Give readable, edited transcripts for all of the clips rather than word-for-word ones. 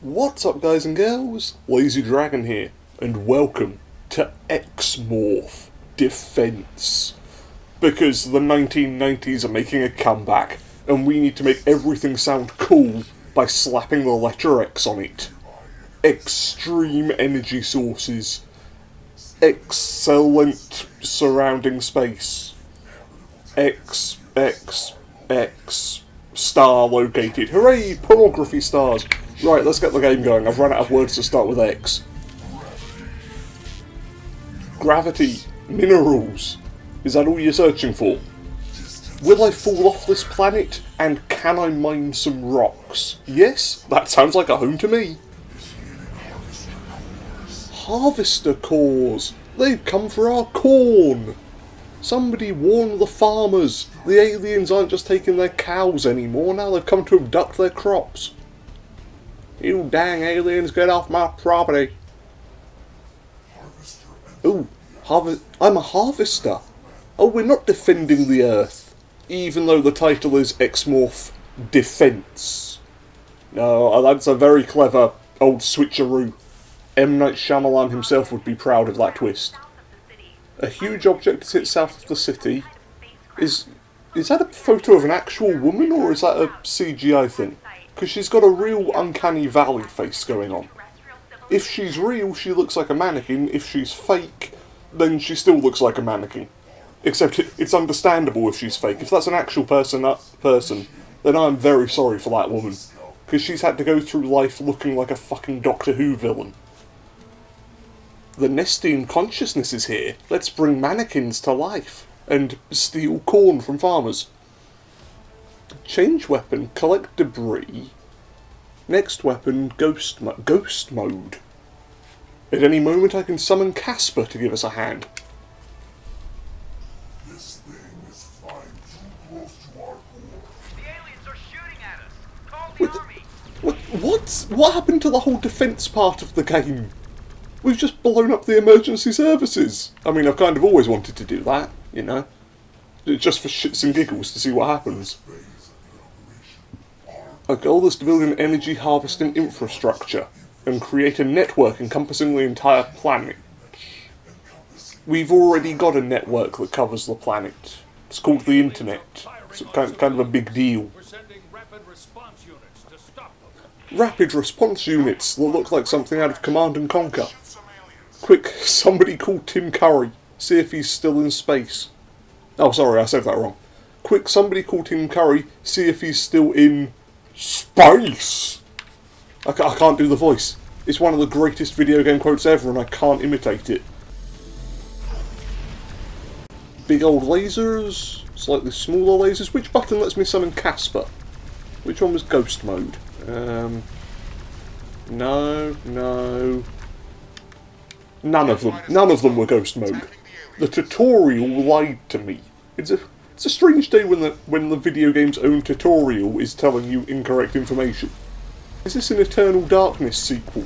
What's up, guys and girls? Lazy Dragon here, and welcome to X-Morph Defense. Because the 1990s are making a comeback, and we need to make everything sound cool by slapping the letter X on it. Extreme energy sources. Excellent surrounding space. X star located. Hooray! Pornography stars! Right, let's get the game going. I've run out of words to start with X. Gravity. Minerals. Is that all you're searching for? Will I fall off this planet? And can I mine some rocks? Yes, that sounds like a home to me. Harvester cores. They've come for our corn. Somebody warn the farmers. The aliens aren't just taking their cows anymore. Now they've come to abduct their crops. You dang aliens, get off my property. Ooh, I'm a harvester. Oh, we're not defending the Earth. Even though the title is X-Morph Defense. No, that's a very clever old switcheroo. M. Night Shyamalan himself would be proud of that twist. A huge object sits south of the city. Is that a photo of an actual woman, or is that a CGI thing? Because she's got a real uncanny valley face going on. If she's real, she looks like a mannequin. If she's fake, then she still looks like a mannequin. Except it's understandable if she's fake. If that's an actual person, then I'm very sorry for that woman. Because she's had to go through life looking like a fucking Doctor Who villain. The Nestine consciousness is here. Let's bring mannequins to life. And steal corn from farmers. Change weapon, collect debris. Next weapon, ghost mode. At any moment I can summon Casper to give us a hand. This thing is flying too close to our core. The aliens are shooting at us. Call the army. What happened to the whole defence part of the game? We've just blown up the emergency services. I mean, I've kind of always wanted to do that, you know. Just for shits and giggles to see what happens. Our goal is to build an energy harvesting infrastructure and create a network encompassing the entire planet. We've already got a network that covers the planet. It's called the Internet. It's kind of a big deal. We're sending rapid response units to stop them. Rapid response units that look like something out of Command and Conquer. Quick, somebody call Tim Curry. See if he's still in space. Oh, sorry, I said that wrong. Quick, somebody call Tim Curry. See if he's still in space. I can't do the voice. It's one of the greatest video game quotes ever and I can't imitate it. Big old lasers. Slightly smaller lasers. Which button lets me summon Casper? Which one was ghost mode? No. None of them. None of them were ghost mode. The tutorial lied to me. It's a strange day when the video game's own tutorial is telling you incorrect information. Is this an Eternal Darkness sequel?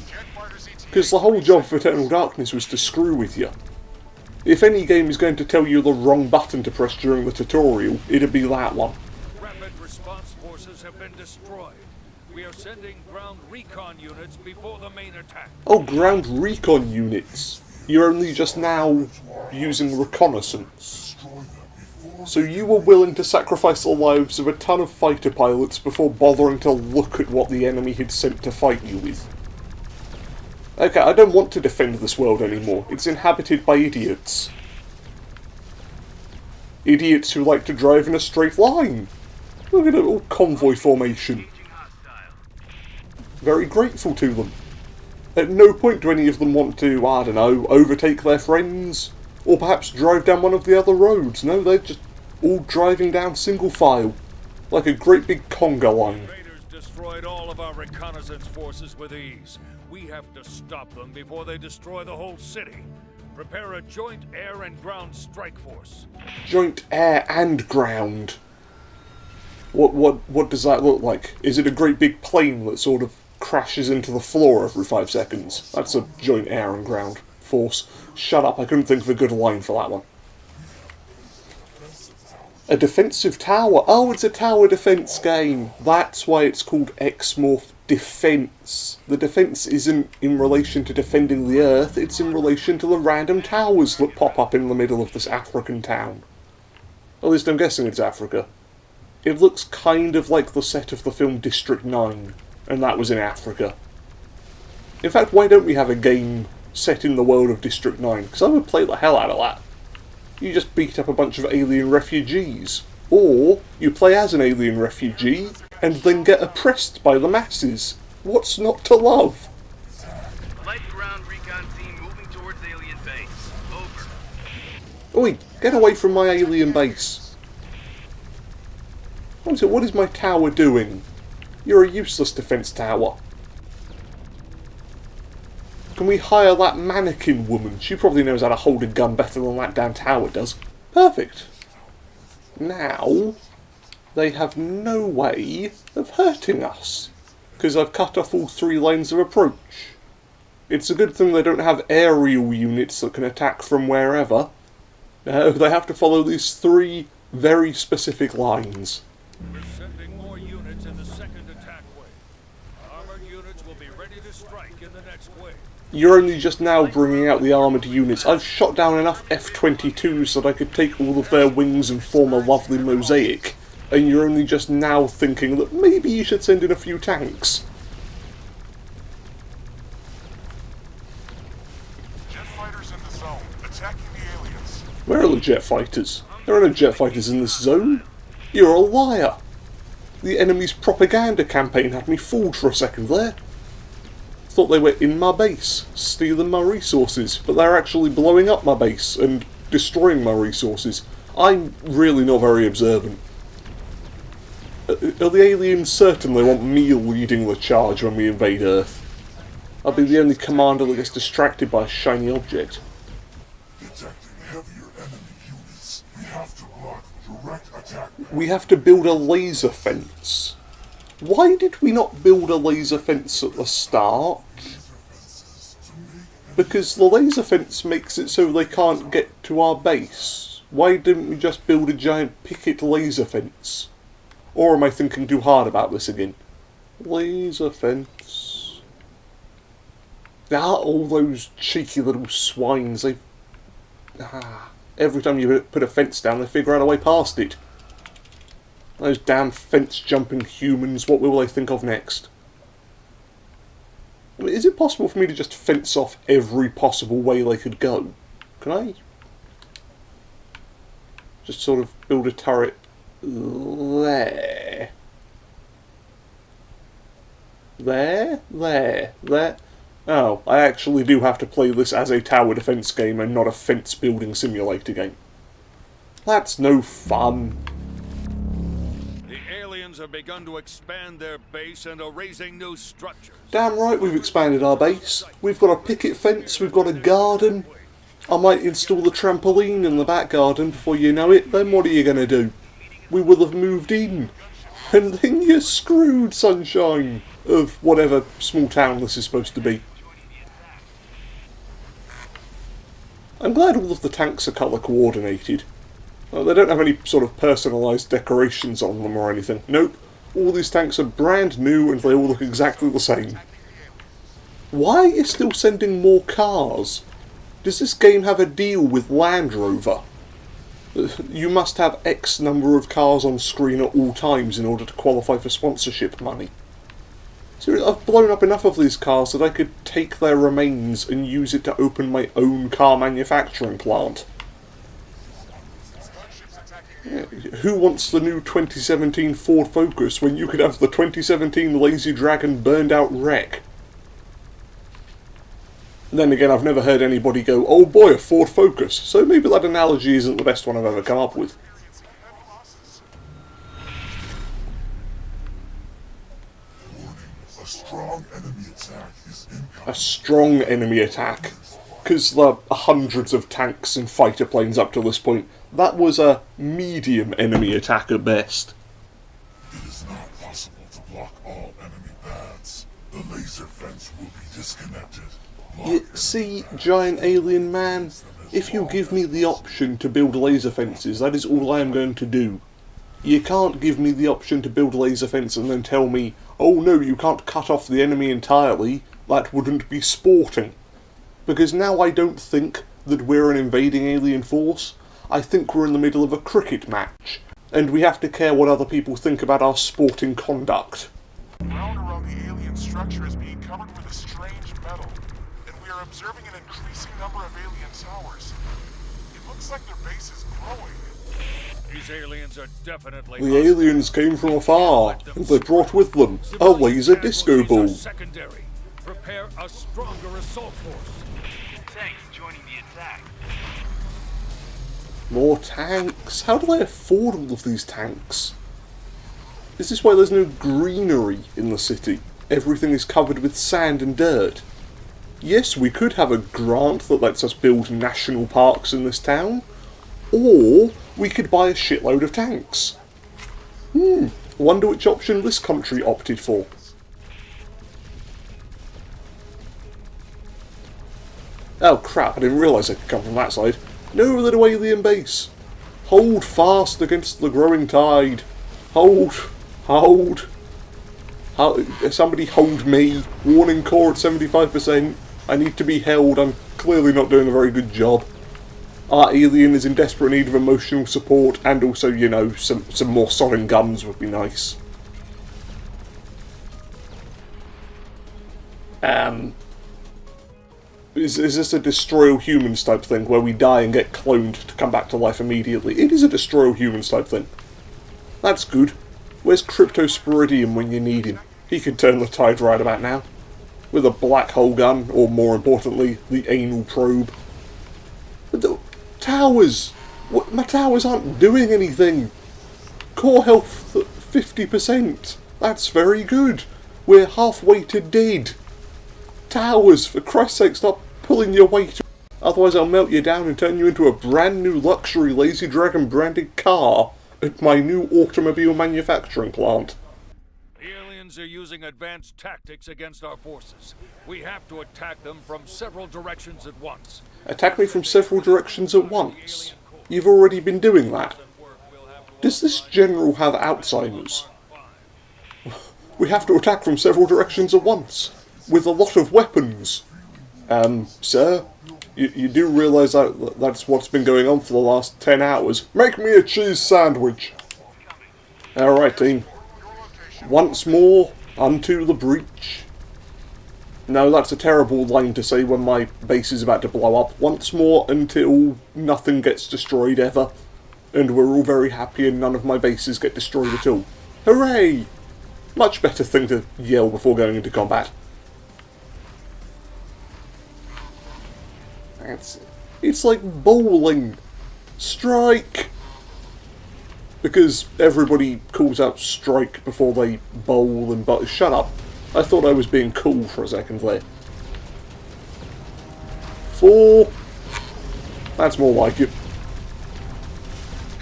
Because the whole job of Eternal Darkness was to screw with you. If any game is going to tell you the wrong button to press during the tutorial, it'd be that one. Rapid response forces have been destroyed. We are sending ground recon units before the main attack. Oh, ground recon units. You're only just now using reconnaissance. So you were willing to sacrifice the lives of a ton of fighter pilots before bothering to look at what the enemy had sent to fight you with. Okay, I don't want to defend this world anymore. It's inhabited by idiots. Idiots who like to drive in a straight line. Look at a little convoy formation. Very grateful to them. At no point do any of them want to, I don't know, overtake their friends, or perhaps drive down one of the other roads. No, they're just all driving down single file, like a great big conga line. Invaders destroyed all of our reconnaissance forces with ease. We have to stop them before they destroy the whole city. Prepare a joint air and ground strike force. Joint air and ground. What does that look like? Is it a great big plane that sort of crashes into the floor every 5 seconds? That's a joint air and ground force. Shut up, I couldn't think of a good line for that one. A defensive tower. Oh, it's a tower defense game. That's why it's called X-Morph defence. The defence isn't in relation to defending the Earth, it's in relation to the random towers that pop up in the middle of this African town. At least I'm guessing it's Africa. It looks kind of like the set of the film District 9, and that was in Africa. In fact, why don't we have a game set in the world of District 9? Because I would play the hell out of that. You just beat up a bunch of alien refugees. Or, you play as an alien refugee, and then get oppressed by the masses. What's not to love? Light ground recon team moving towards alien base. Over. Oi, get away from my alien base. What is my tower doing? You're a useless defence tower. Can we hire that mannequin woman? She probably knows how to hold a gun better than that damn tower does. Perfect. Now, they have no way of hurting us, because I've cut off all 3 lanes of approach. It's a good thing they don't have aerial units that can attack from wherever. No, they have to follow these 3 very specific lines. We're sending more units in the second attack wave. Armored units will be ready to strike in the next wave. You're only just now bringing out the armoured units. I've shot down enough F-22s so that I could take all of their wings and form a lovely mosaic. And you're only just now thinking that maybe you should send in a few tanks. Jet fighters in the zone, attacking the aliens. Where are the jet fighters? There are no jet fighters in this zone. You're a liar. The enemy's propaganda campaign had me fooled for a second there. Thought they were in my base, stealing my resources, but they're actually blowing up my base and destroying my resources. I'm really not very observant. Are the aliens certain they want me leading the charge when we invade Earth? I'll be the only commander that gets distracted by a shiny object. Detecting heavier enemy units. We have to block direct attack. We have to build a laser fence. Why did we not build a laser fence at the start? Because the laser fence makes it so they can't get to our base. Why didn't we just build a giant picket laser fence? Or am I thinking too hard about this again? Laser fence. All those cheeky little swines, every time you put a fence down, they figure out a way past it. Those damn fence-jumping humans, what will they think of next? I mean, is it possible for me to just fence off every possible way they could go? Can I? Just sort of build a turret there. There. Oh, I actually do have to play this as a tower defense game and not a fence building simulator game. That's no fun. Have begun to expand their base and are raising new structures. Damn right we've expanded our base. We've got a picket fence, we've got a garden. I might install the trampoline in the back garden before you know it. Then what are you going to do? We will have moved in. And then you're screwed, sunshine, of whatever small town this is supposed to be. I'm glad all of the tanks are colour coordinated. They don't have any sort of personalised decorations on them or anything. Nope. All these tanks are brand new and they all look exactly the same. Why are you still sending more cars? Does this game have a deal with Land Rover? You must have X number of cars on screen at all times in order to qualify for sponsorship money. Seriously, I've blown up enough of these cars that I could take their remains and use it to open my own car manufacturing plant. Who wants the new 2017 Ford Focus when you could have the 2017 Lazy Dragon burned out wreck? Then again, I've never heard anybody go, oh boy, a Ford Focus, so maybe that analogy isn't the best one I've ever come up with. A strong enemy attack is incoming. A strong enemy attack. Because there are hundreds of tanks and fighter planes up to this point. That was a medium enemy attack at best. It is not possible to block all enemy paths. The laser fence will be disconnected. You see, giant alien man, if you give me the option to build laser fences, that is all I am going to do. You can't give me the option to build a laser fence and then tell me, oh no, you can't cut off the enemy entirely, that wouldn't be sporting. Because now I don't think that we're an invading alien force, I think we're in the middle of a cricket match, and we have to care what other people think about our sporting conduct. Ground around the alien structure is being covered with a strange metal, and we are observing an increasing number of alien towers. It looks like their base is growing. These aliens are definitely The aliens came from afar, and they brought with them a laser disco ball. Secondary. Prepare a stronger assault force. Tanks joining the attack. More tanks? How do they afford all of these tanks? Is this why there's no greenery in the city? Everything is covered with sand and dirt. Yes, we could have a grant that lets us build national parks in this town, or we could buy a shitload of tanks. Wonder which option this country opted for. Oh crap, I didn't realise I could come from that side. No, little alien base. Hold fast against the growing tide. Hold. Somebody hold me. Warning core at 75%. I need to be held. I'm clearly not doing a very good job. Our alien is in desperate need of emotional support, and also, you know, some more sodding guns would be nice. Is this a destroy all humans type thing, where we die and get cloned to come back to life immediately? It is a destroy all humans type thing. That's good. Where's Cryptosporidium when you need him? He can turn the tide right about now. With a black hole gun, or more importantly, the anal probe. But the towers! My towers aren't doing anything! Core health 50%! That's very good! We're halfway to dead! Towers, for Christ's sake, stop pulling your weight. Otherwise I'll melt you down and turn you into a brand new luxury Lazy Dragon branded car at my new automobile manufacturing plant. The aliens are using advanced tactics against our forces. We have to attack them from several directions at once. Attack me from several directions at once? You've already been doing that. Does this general have Alzheimer's? We have to attack from several directions at once, with a lot of weapons. Sir, you do realise that's what's been going on for the last 10 hours. Make me a cheese sandwich! Alright, team. Once more, unto the breach. No, that's a terrible line to say when my base is about to blow up. Once more until nothing gets destroyed ever. And we're all very happy and none of my bases get destroyed at all. Hooray! Much better thing to yell before going into combat. It's like bowling. Strike! Because everybody calls out strike before they bowl and shut up. I thought I was being cool for a second there. 4. That's more like it.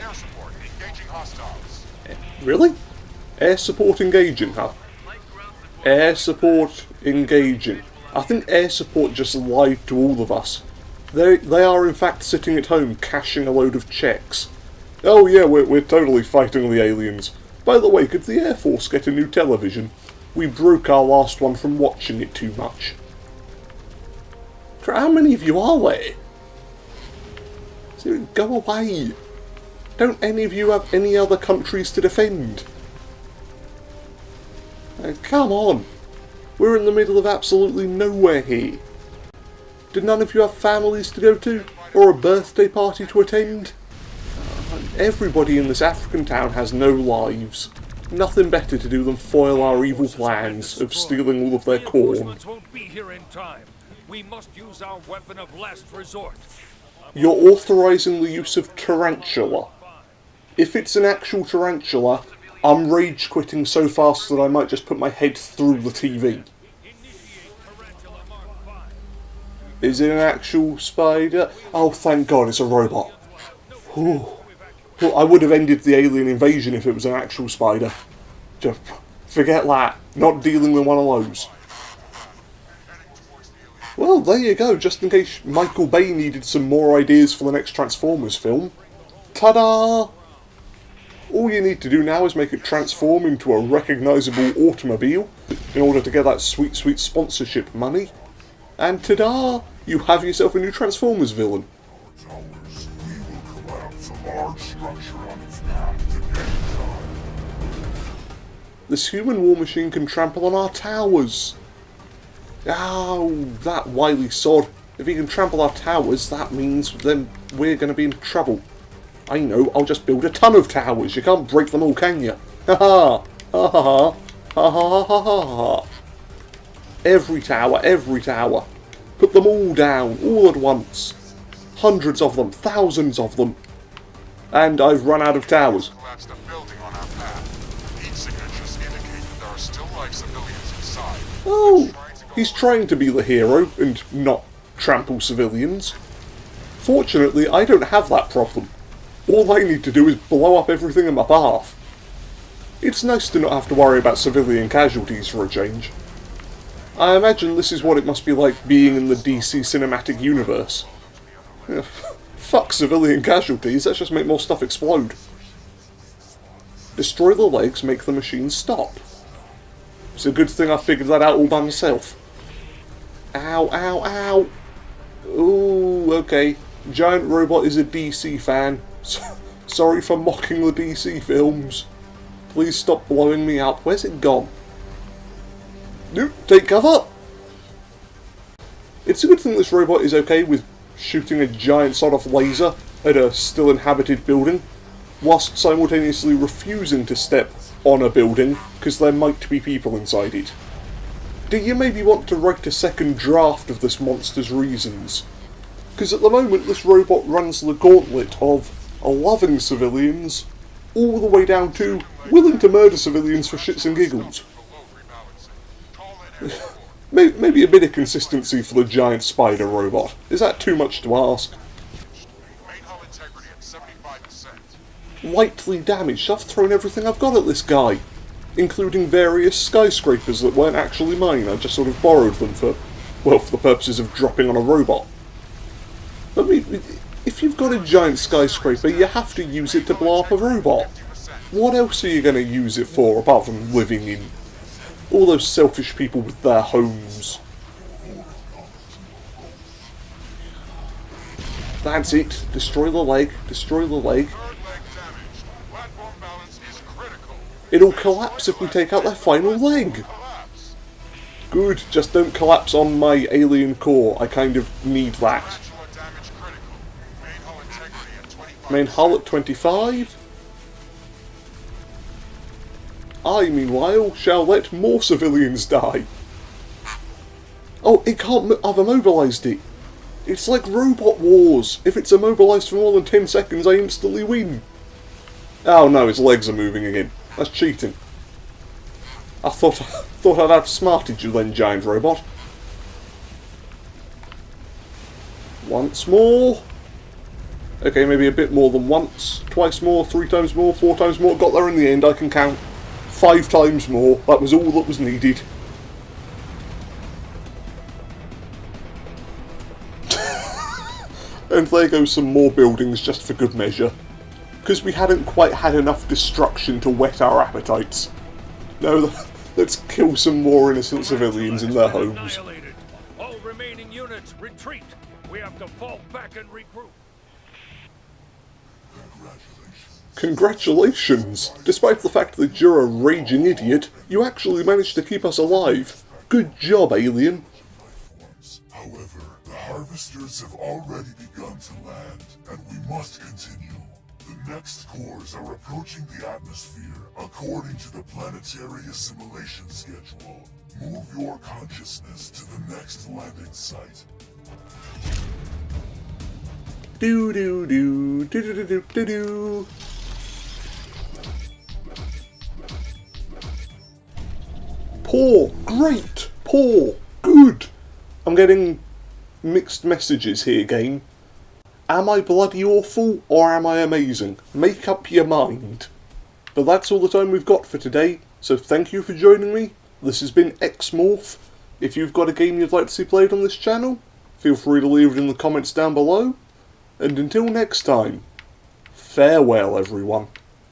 Air support, engaging hostiles. Really? Air support engaging, huh? Air support engaging. I think air support just lied to all of us. They are in fact sitting at home cashing a load of checks. Oh yeah, we're totally fighting the aliens. By the way, could the Air Force get a new television? We broke our last one from watching it too much. How many of you are there? Seriously, go away. Don't any of you have any other countries to defend? Come on. We're in the middle of absolutely nowhere here. Do none of you have families to go to? Or a birthday party to attend? Everybody in this African town has no lives. Nothing better to do than foil our evil plans of stealing all of their corn. Reinforcements won't be here in time. We must use our weapon of last resort. You're authorising the use of tarantula. If it's an actual tarantula, I'm rage quitting so fast that I might just put my head through the TV. Initiate Tarantula Mark 5. Is it an actual spider? Oh, thank God, it's a robot. Whew. Well, I would have ended the alien invasion if it was an actual spider. Just forget that. Not dealing with one of those. Well, there you go, just in case Michael Bay needed some more ideas for the next Transformers film. Ta-da! All you need to do now is make it transform into a recognisable automobile in order to get that sweet, sweet sponsorship money. And ta-da! You have yourself a new Transformers villain. Towers, we will collapse a large structure on its path to game time. This human war machine can trample on our towers. Oh, that wily sod. If he can trample our towers, that means then we're going to be in trouble. I know, I'll just build a ton of towers. You can't break them all, can you? Ha ha! Ha ha ha! Ha ha ha ha ha! Every tower, every tower. Put them all down, all at once. Hundreds of them, thousands of them. And I've run out of towers. Collapsed a building on our path. Heat signatures indicate that there are still live civilians inside. Oh, he's trying to be the hero and not trample civilians. Fortunately, I don't have that problem. All I need to do is blow up everything in my path. It's nice to not have to worry about civilian casualties for a change. I imagine this is what it must be like being in the DC cinematic universe. Fuck civilian casualties, let's just make more stuff explode. Destroy the legs, make the machine stop. It's a good thing I figured that out all by myself. Ow, ow, ow! Ooh, okay. Giant Robot is a DC fan. Sorry for mocking the DC films. Please stop blowing me up. Where's it gone? Nope, take cover! It's a good thing this robot is okay with shooting a giant sort of laser at a still inhabited building, whilst simultaneously refusing to step on a building because there might be people inside it. Do you maybe want to write a second draft of this monster's reasons? Because at the moment this robot runs the gauntlet of loving civilians all the way down to willing to murder civilians for shits and giggles. Maybe a bit of consistency for the giant spider robot. Is that too much to ask? Main hull integrity at 75%. Lightly damaged. I've thrown everything I've got at this guy, including various skyscrapers that weren't actually mine. I just sort of borrowed them for the purposes of dropping on a robot. I mean, if you've got a giant skyscraper, you have to use it to blow up a robot. What else are you going to use it for, apart from living in? All those selfish people with their homes. That's it. Destroy the leg. Destroy the leg. Third leg damaged. Platform balance is critical. It'll collapse if we take out their final leg. Collapse. Good. Just don't collapse on my alien core. I kind of need that. Tarantula damage critical. Main hull integrity at 25%. Main hull at 25. I, meanwhile, shall let more civilians die. Oh, it can't. I've immobilised it. It's like Robot Wars. If it's immobilised for more than 10 seconds, I instantly win. Oh no, its legs are moving again. That's cheating. I thought I'd outsmarted you then, giant robot. Once more. Okay, maybe a bit more than once. Twice more, 3 times more, 4 times more. Got there in the end, I can count. 5 times more. That was all that was needed. And there goes some more buildings just for good measure. Because we hadn't quite had enough destruction to whet our appetites. No, let's kill some more innocent civilians in their homes. Annihilated. All remaining units, retreat. We have to fall back and regroup. Congratulations! Despite the fact that you're a raging idiot, you actually managed to keep us alive. Good job, alien. However, the harvesters have already begun to land, and we must continue. The next cores are approaching the atmosphere according to the planetary assimilation schedule. Move your consciousness to the next landing site. Do do do do do do do do. Poor, great, poor, good. I'm getting mixed messages here, game. Am I bloody awful or am I amazing? Make up your mind. But that's all the time we've got for today, so thank you for joining me. This has been X-Morph. If you've got a game you'd like to see played on this channel, feel free to leave it in the comments down below. And until next time, farewell everyone.